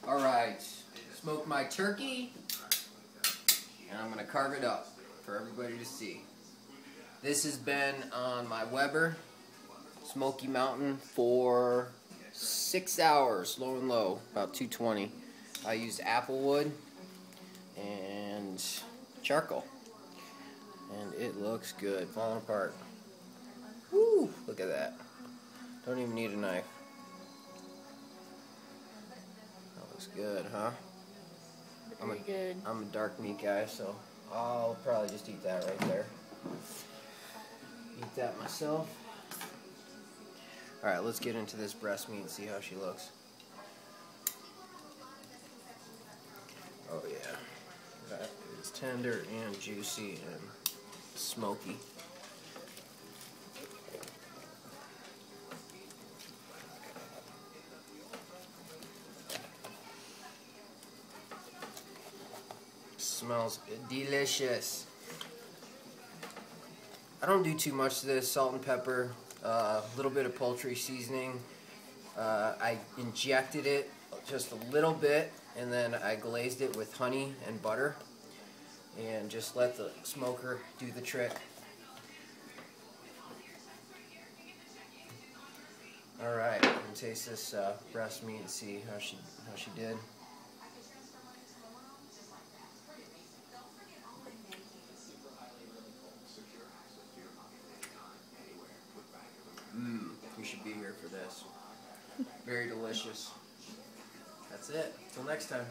Alright, smoked my turkey, and I'm going to carve it up for everybody to see. This has been on my Weber Smoky Mountain for 6 hours, low and low, about 220. I used Applewood and charcoal, and it looks good, falling apart. Woo! Look at that. Don't even need a knife. That looks good, huh? I'm a dark meat guy, so I'll probably just eat that right there. Eat that myself. Alright, let's get into this breast meat and see how she looks. Oh yeah. That is tender and juicy and smoky. Smells delicious. I don't do too much to this. Salt and pepper, a little bit of poultry seasoning. I injected it just a little bit, and then I glazed it with honey and butter, and just let the smoker do the trick. All right, I'm gonna taste this breast meat and see how she did. You should be here for this. Very delicious. That's it. Till next time.